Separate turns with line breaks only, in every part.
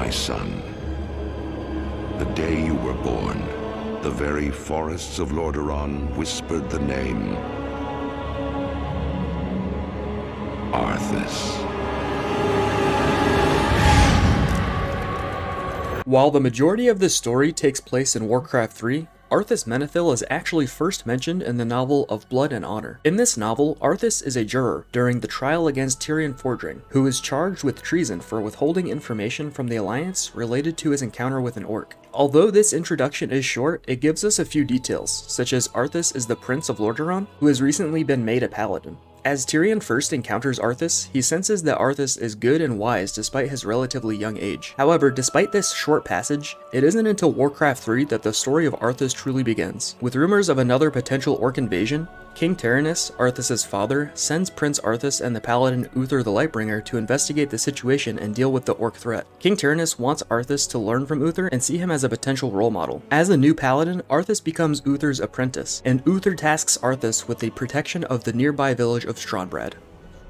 my son. The day you were born, the very forests of Lordaeron whispered the name Arthas.
While the majority of this story takes place in Warcraft 3, Arthas Menethil is actually first mentioned in the novel Of Blood and Honor. In this novel, Arthas is a juror during the trial against Tirion Fordring, who is charged with treason for withholding information from the Alliance related to his encounter with an orc. Although this introduction is short, it gives us a few details, such as Arthas is the Prince of Lordaeron, who has recently been made a paladin. As Tirion first encounters Arthas, he senses that Arthas is good and wise despite his relatively young age. However, despite this short passage, it isn't until Warcraft 3 that the story of Arthas truly begins. With rumors of another potential orc invasion, King Tyrannus, Arthas' father, sends Prince Arthas and the paladin Uther the Lightbringer to investigate the situation and deal with the orc threat. King Tyrannus wants Arthas to learn from Uther and see him as a potential role model. As a new paladin, Arthas becomes Uther's apprentice, and Uther tasks Arthas with the protection of the nearby village of Stronbrad.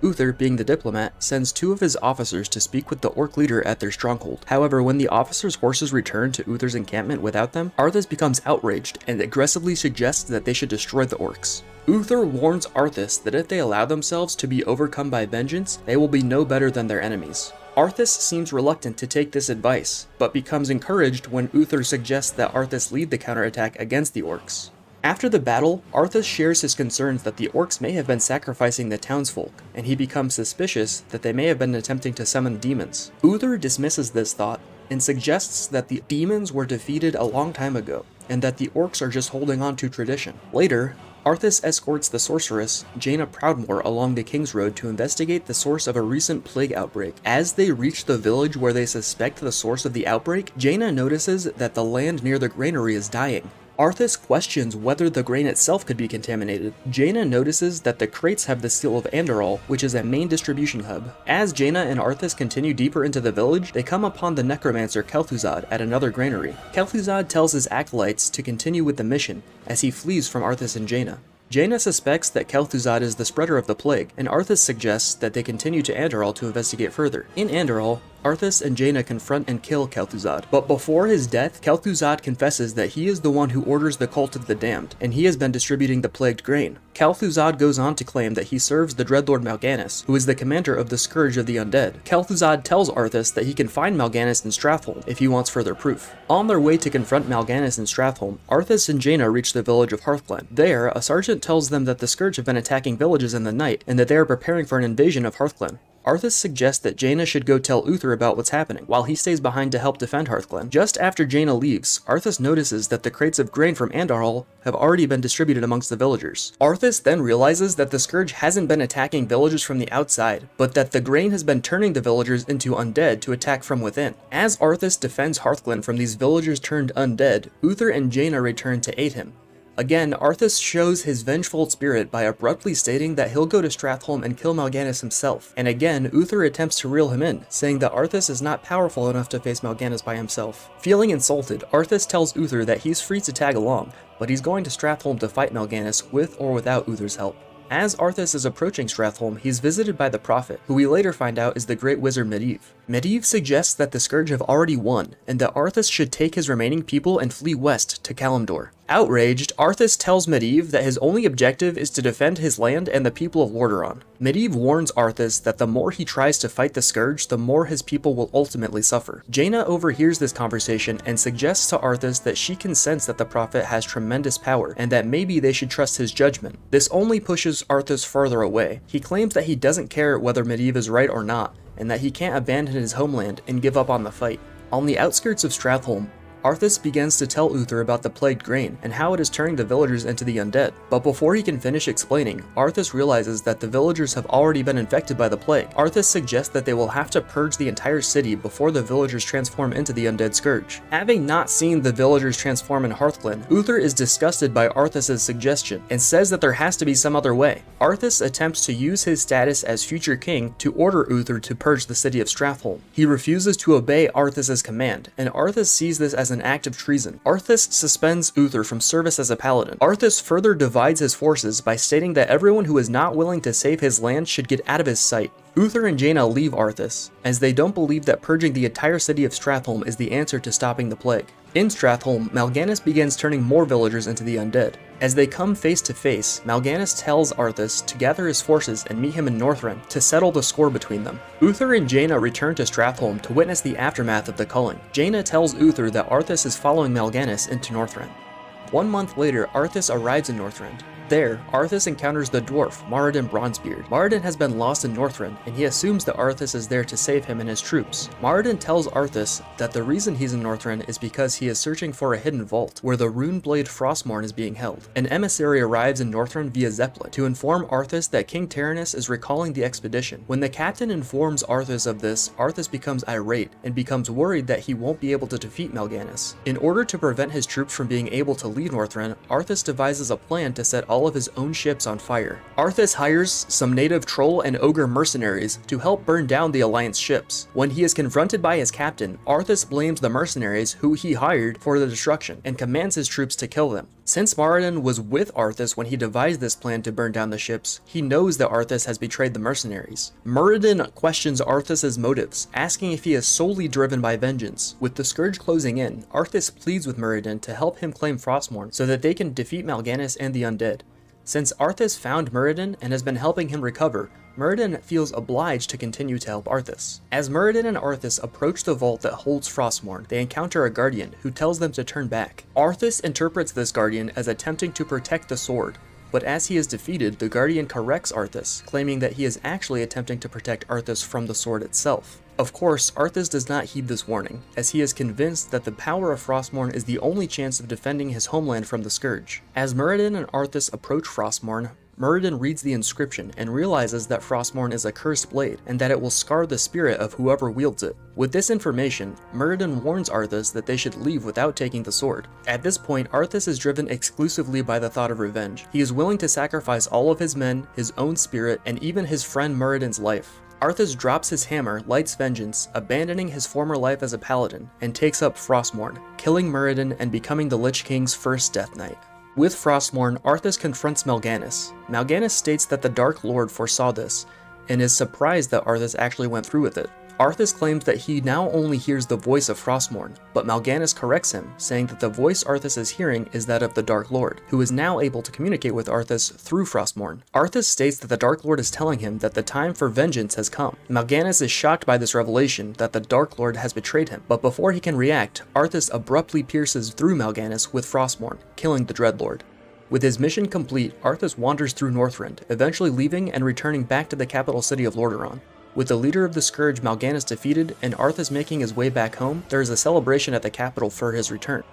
Uther, being the diplomat, sends 2 of his officers to speak with the orc leader at their stronghold. However, when the officers' horses return to Uther's encampment without them, Arthas becomes outraged and aggressively suggests that they should destroy the orcs. Uther warns Arthas that if they allow themselves to be overcome by vengeance, they will be no better than their enemies. Arthas seems reluctant to take this advice, but becomes encouraged when Uther suggests that Arthas lead the counterattack against the orcs. After the battle, Arthas shares his concerns that the orcs may have been sacrificing the townsfolk, and he becomes suspicious that they may have been attempting to summon demons. Uther dismisses this thought, and suggests that the demons were defeated a long time ago, and that the orcs are just holding on to tradition. Later, Arthas escorts the sorceress, Jaina Proudmoore, along the King's Road to investigate the source of a recent plague outbreak. As they reach the village where they suspect the source of the outbreak, Jaina notices that the land near the granary is dying. Arthas questions whether the grain itself could be contaminated. Jaina notices that the crates have the seal of Andorol, which is a main distribution hub. As Jaina and Arthas continue deeper into the village, they come upon the necromancer Kel'Thuzad at another granary. Kel'Thuzad tells his acolytes to continue with the mission, as he flees from Arthas and Jaina. Jaina suspects that Kel'Thuzad is the spreader of the plague, and Arthas suggests that they continue to Andorol to investigate further. In Andorol, Arthas and Jaina confront and kill Kel'Thuzad, but before his death, Kel'Thuzad confesses that he is the one who orders the Cult of the Damned, and he has been distributing the plagued grain. Kel'Thuzad goes on to claim that he serves the Dreadlord Mal'Ganis, who is the commander of the Scourge of the Undead. Kel'Thuzad tells Arthas that he can find Mal'Ganis in Strathholm if he wants further proof. On their way to confront Mal'Ganis in Strathholm, Arthas and Jaina reach the village of Hearthglen. There, a sergeant tells them that the Scourge have been attacking villages in the night, and that they are preparing for an invasion of Hearthglen. Arthas suggests that Jaina should go tell Uther about what's happening, while he stays behind to help defend Hearthglen. Just after Jaina leaves, Arthas notices that the crates of grain from Andorol have already been distributed amongst the villagers. Arthas then realizes that the Scourge hasn't been attacking villagers from the outside, but that the grain has been turning the villagers into undead to attack from within. As Arthas defends Hearthglen from these villagers turned undead, Uther and Jaina return to aid him. Again, Arthas shows his vengeful spirit by abruptly stating that he'll go to Strathholm and kill Mal'Ganis himself, and again, Uther attempts to reel him in, saying that Arthas is not powerful enough to face Mal'Ganis by himself. Feeling insulted, Arthas tells Uther that he's free to tag along, but he's going to Strathholm to fight Mal'Ganis with or without Uther's help. As Arthas is approaching Strathholm, he's visited by the Prophet, who we later find out is the great wizard Medivh. Medivh suggests that the Scourge have already won, and that Arthas should take his remaining people and flee west to Kalimdor. Outraged, Arthas tells Medivh that his only objective is to defend his land and the people of Lordaeron. Medivh warns Arthas that the more he tries to fight the Scourge, the more his people will ultimately suffer. Jaina overhears this conversation and suggests to Arthas that she can sense that the Prophet has tremendous power, and that maybe they should trust his judgment. This only pushes Arthas further away. He claims that he doesn't care whether Medivh is right or not, and that he can't abandon his homeland and give up on the fight. On the outskirts of Strathholm, Arthas begins to tell Uther about the plagued grain and how it is turning the villagers into the undead. But before he can finish explaining, Arthas realizes that the villagers have already been infected by the plague. Arthas suggests that they will have to purge the entire city before the villagers transform into the undead scourge. Having not seen the villagers transform in Hearthglen, Uther is disgusted by Arthas' suggestion and says that there has to be some other way. Arthas attempts to use his status as future king to order Uther to purge the city of Strathholm. He refuses to obey Arthas' command, and Arthas sees this as an an act of treason. Arthas suspends Uther from service as a paladin. Arthas further divides his forces by stating that everyone who is not willing to save his land should get out of his sight. Uther and Jaina leave Arthas, as they don't believe that purging the entire city of Stratholme is the answer to stopping the plague. In Stratholme, Mal'Ganis begins turning more villagers into the undead. As they come face to face, Mal'Ganis tells Arthas to gather his forces and meet him in Northrend to settle the score between them. Uther and Jaina return to Stratholme to witness the aftermath of the culling. Jaina tells Uther that Arthas is following Mal'Ganis into Northrend. 1 month later, Arthas arrives in Northrend. There, Arthas encounters the dwarf, Moradin Bronzebeard. Moradin has been lost in Northrend, and he assumes that Arthas is there to save him and his troops. Moradin tells Arthas that the reason he's in Northrend is because he is searching for a hidden vault, where the rune blade Frostmourne is being held. An emissary arrives in Northrend via Zeppelin to inform Arthas that King Tyrannus is recalling the expedition. When the captain informs Arthas of this, Arthas becomes irate, and becomes worried that he won't be able to defeat Mal'Ganis. In order to prevent his troops from being able to leave Northrend, Arthas devises a plan to set all of his own ships on fire. Arthas hires some native troll and ogre mercenaries to help burn down the Alliance ships. When he is confronted by his captain, Arthas blames the mercenaries who he hired for the destruction and commands his troops to kill them. Since Moradin was with Arthas when he devised this plan to burn down the ships, he knows that Arthas has betrayed the mercenaries. Moradin questions Arthas' motives, asking if he is solely driven by vengeance. With the scourge closing in, Arthas pleads with Moradin to help him claim Frostmourne so that they can defeat Mal'Ganis and the undead. Since Arthas found Moradin and has been helping him recover, Moradin feels obliged to continue to help Arthas. As Moradin and Arthas approach the vault that holds Frostmourne, they encounter a guardian who tells them to turn back. Arthas interprets this guardian as attempting to protect the sword, but as he is defeated, the guardian corrects Arthas, claiming that he is actually attempting to protect Arthas from the sword itself. Of course, Arthas does not heed this warning, as he is convinced that the power of Frostmourne is the only chance of defending his homeland from the Scourge. As Moradin and Arthas approach Frostmourne, Moradin reads the inscription and realizes that Frostmourne is a cursed blade, and that it will scar the spirit of whoever wields it. With this information, Moradin warns Arthas that they should leave without taking the sword. At this point, Arthas is driven exclusively by the thought of revenge. He is willing to sacrifice all of his men, his own spirit, and even his friend Moradin's life. Arthas drops his hammer, lights vengeance, abandoning his former life as a paladin, and takes up Frostmourne, killing Moradin and becoming the Lich King's first Death Knight. With Frostmourne, Arthas confronts Mal'Ganis. Mal'Ganis states that the Dark Lord foresaw this, and is surprised that Arthas actually went through with it. Arthas claims that he now only hears the voice of Frostmourne, but Mal'Ganis corrects him, saying that the voice Arthas is hearing is that of the Dark Lord, who is now able to communicate with Arthas through Frostmourne. Arthas states that the Dark Lord is telling him that the time for vengeance has come. Mal'Ganis is shocked by this revelation that the Dark Lord has betrayed him, but before he can react, Arthas abruptly pierces through Mal'Ganis with Frostmourne, killing the Dreadlord. With his mission complete, Arthas wanders through Northrend, eventually leaving and returning back to the capital city of Lordaeron. With the leader of the Scourge Mal'Ganis defeated and Arthas making his way back home, there is a celebration at the capital for his return.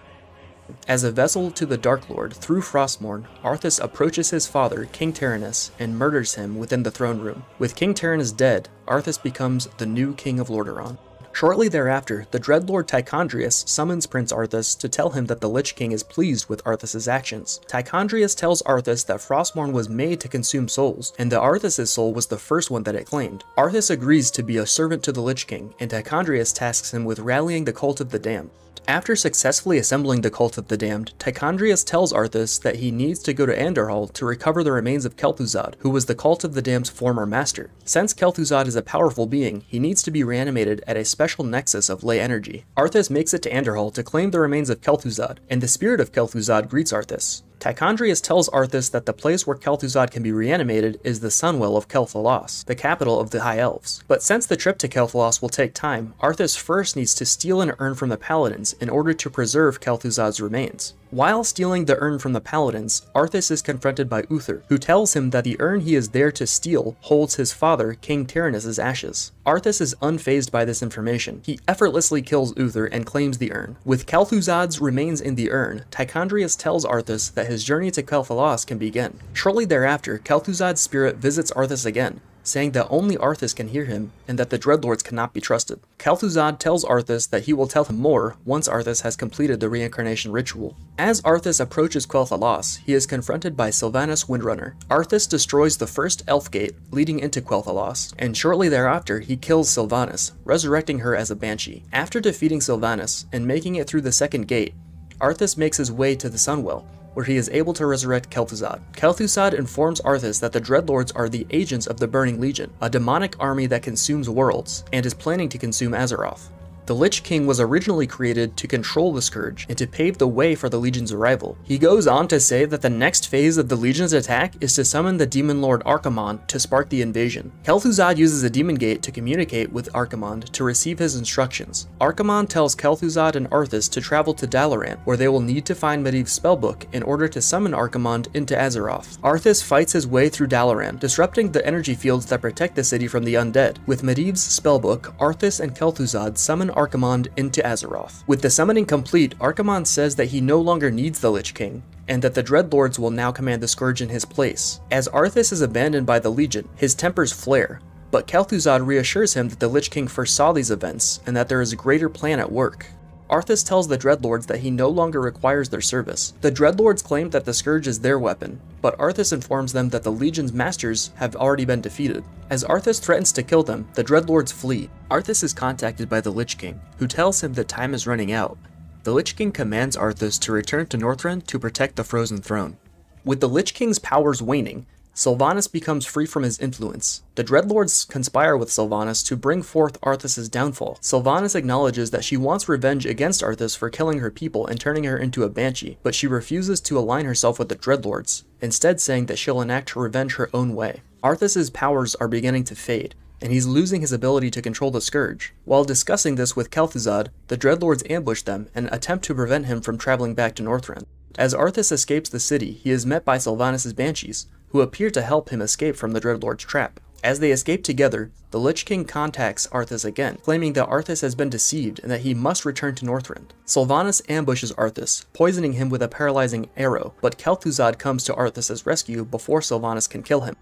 As a vessel to the Dark Lord through Frostmourne, Arthas approaches his father, King Tyrannus, and murders him within the throne room. With King Tyrannus dead, Arthas becomes the new king of Lordaeron. Shortly thereafter, the Dreadlord Tychondrius summons Prince Arthas to tell him that the Lich King is pleased with Arthas' actions. Tychondrius tells Arthas that Frostmourne was made to consume souls, and that Arthas' soul was the first one that it claimed. Arthas agrees to be a servant to the Lich King, and Tychondrius tasks him with rallying the Cult of the Damned. After successfully assembling the Cult of the Damned, Tychondrius tells Arthas that he needs to go to Andorhal to recover the remains of Kel'Thuzad, who was the Cult of the Damned's former master. Since Kel'Thuzad is a powerful being, he needs to be reanimated at a special nexus of ley energy. Arthas makes it to Andorhal to claim the remains of Kel'Thuzad, and the spirit of Kel'Thuzad greets Arthas. Tychondrius tells Arthas that the place where Kel'Thuzad can be reanimated is the Sunwell of Quel'Thalas, the capital of the High Elves. But since the trip to Quel'Thalas will take time, Arthas first needs to steal an urn from the Paladins in order to preserve Kel'Thuzad's remains. While stealing the urn from the Paladins, Arthas is confronted by Uther, who tells him that the urn he is there to steal holds his father, King Tyrannus' ashes. Arthas is unfazed by this information. He effortlessly kills Uther and claims the urn. With Kel'Thuzad's remains in the urn, Tychondrius tells Arthas that his journey to Quel'Thalas can begin. Shortly thereafter, Kel'Thuzad's spirit visits Arthas again, saying that only Arthas can hear him and that the Dreadlords cannot be trusted. Kel'Thuzad tells Arthas that he will tell him more once Arthas has completed the reincarnation ritual. As Arthas approaches Quel'Thalas, he is confronted by Sylvanas Windrunner. Arthas destroys the first elf gate leading into Quel'Thalas, and shortly thereafter he kills Sylvanas, resurrecting her as a banshee. After defeating Sylvanas and making it through the second gate, Arthas makes his way to the Sunwell, where he is able to resurrect Kel'Thuzad. Kel'Thuzad informs Arthas that the Dreadlords are the agents of the Burning Legion, a demonic army that consumes worlds, and is planning to consume Azeroth. The Lich King was originally created to control the Scourge and to pave the way for the Legion's arrival. He goes on to say that the next phase of the Legion's attack is to summon the Demon Lord Archimonde to spark the invasion. Kel'Thuzad uses a Demon Gate to communicate with Archimonde to receive his instructions. Archimonde tells Kel'Thuzad and Arthas to travel to Dalaran, where they will need to find Medivh's spellbook in order to summon Archimonde into Azeroth. Arthas fights his way through Dalaran, disrupting the energy fields that protect the city from the undead. With Medivh's spellbook, Arthas and Kel'Thuzad summon Archimonde into Azeroth. With the summoning complete, Archimonde says that he no longer needs the Lich King, and that the Dreadlords will now command the Scourge in his place. As Arthas is abandoned by the Legion, his tempers flare, but Kel'Thuzad reassures him that the Lich King foresaw these events, and that there is a greater plan at work. Arthas tells the Dreadlords that he no longer requires their service. The Dreadlords claim that the Scourge is their weapon, but Arthas informs them that the Legion's masters have already been defeated. As Arthas threatens to kill them, the Dreadlords flee. Arthas is contacted by the Lich King, who tells him that time is running out. The Lich King commands Arthas to return to Northrend to protect the Frozen Throne. With the Lich King's powers waning, Sylvanas becomes free from his influence. The Dreadlords conspire with Sylvanas to bring forth Arthas' downfall. Sylvanas acknowledges that she wants revenge against Arthas for killing her people and turning her into a banshee, but she refuses to align herself with the Dreadlords, instead saying that she'll enact her revenge her own way. Arthas' powers are beginning to fade, and he's losing his ability to control the Scourge. While discussing this with Kel'Thuzad, the Dreadlords ambush them and attempt to prevent him from traveling back to Northrend. As Arthas escapes the city, he is met by Sylvanas' banshees, who appear to help him escape from the Dreadlord's trap. As they escape together, the Lich King contacts Arthas again, claiming that Arthas has been deceived and that he must return to Northrend. Sylvanas ambushes Arthas, poisoning him with a paralyzing arrow, but Kel'Thuzad comes to Arthas' rescue before Sylvanas can kill him.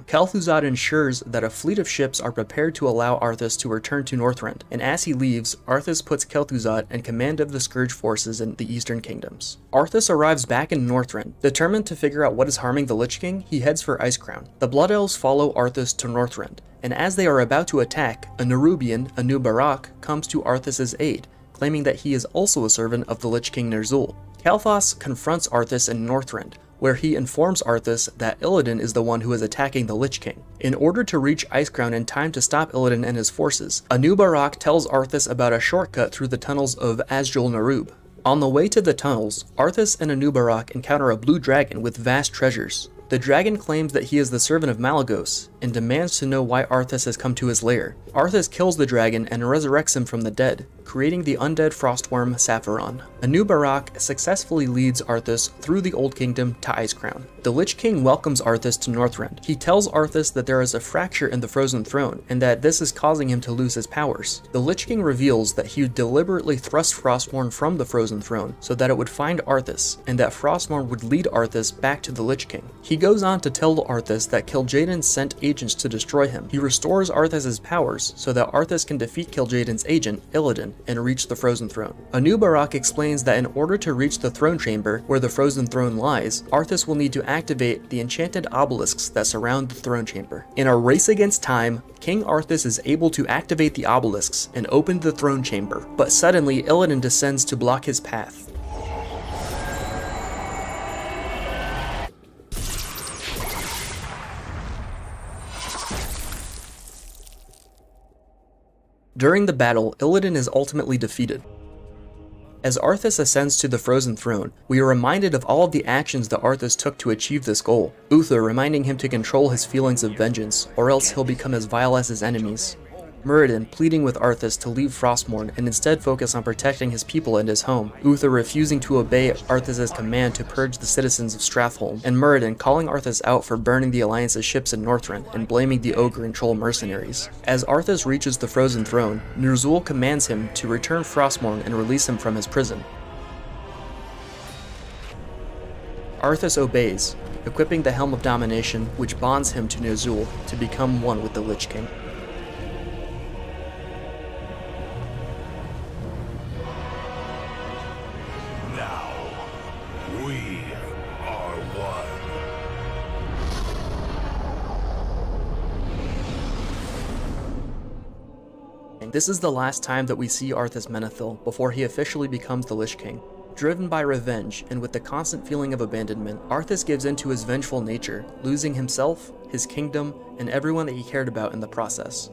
Kel'Thuzad ensures that a fleet of ships are prepared to allow Arthas to return to Northrend, and as he leaves, Arthas puts Kel'Thuzad in command of the Scourge forces in the Eastern Kingdoms. Arthas arrives back in Northrend. Determined to figure out what is harming the Lich King, he heads for Icecrown. The Blood Elves follow Arthas to Northrend, and as they are about to attack, a Nerubian, Anub'arak, comes to Arthas' aid, claiming that he is also a servant of the Lich King Ner'zhul. Kael'thas confronts Arthas in Northrend, where he informs Arthas that Illidan is the one who is attacking the Lich King. In order to reach Icecrown in time to stop Illidan and his forces, Anub'arak tells Arthas about a shortcut through the tunnels of Azjol Nerub. On the way to the tunnels, Arthas and Anub'arak encounter a blue dragon with vast treasures. The dragon claims that he is the servant of Malygos, and demands to know why Arthas has come to his lair. Arthas kills the dragon and resurrects him from the dead, creating the undead frostworm Sapphiron. Anub'arak successfully leads Arthas through the Old Kingdom to Icecrown. The Lich King welcomes Arthas to Northrend. He tells Arthas that there is a fracture in the Frozen Throne, and that this is causing him to lose his powers. The Lich King reveals that he deliberately thrust Frostmourne from the Frozen Throne so that it would find Arthas, and that Frostmourne would lead Arthas back to the Lich King. He goes on to tell Arthas that Kil'jaeden sent agents to destroy him. He restores Arthas' powers so that Arthas can defeat Kil'jaeden's agent, Illidan, and reach the Frozen Throne. Anub'arak explains that in order to reach the throne chamber where the Frozen Throne lies, Arthas will need to activate the enchanted obelisks that surround the throne chamber. In a race against time, King Arthas is able to activate the obelisks and open the throne chamber, but suddenly Illidan descends to block his path. During the battle, Illidan is ultimately defeated. As Arthas ascends to the Frozen Throne, we are reminded of all of the actions that Arthas took to achieve this goal. Uther reminding him to control his feelings of vengeance, or else he'll become as vile as his enemies. Muradin pleading with Arthas to leave Frostmourne and instead focus on protecting his people and his home. Uther refusing to obey Arthas' command to purge the citizens of Strathholm, and Muradin calling Arthas out for burning the Alliance's ships in Northrend and blaming the Ogre and Troll mercenaries. As Arthas reaches the Frozen Throne, Ner'zhul commands him to return Frostmourne and release him from his prison. Arthas obeys, equipping the Helm of Domination, which bonds him to Ner'zhul to become one with the Lich King.
Now, we are one.
This is the last time that we see Arthas Menethil before he officially becomes the Lich King. Driven by revenge, and with the constant feeling of abandonment, Arthas gives in to his vengeful nature, losing himself, his kingdom, and everyone that he cared about in the process.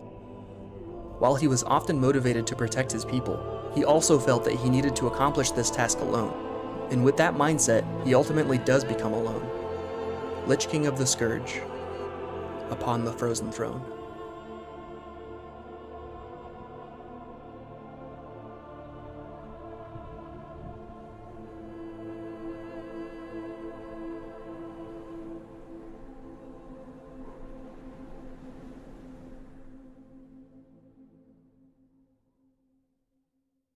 While he was often motivated to protect his people, he also felt that he needed to accomplish this task alone. And with that mindset, he ultimately does become alone. Lich King of the Scourge, upon the Frozen Throne.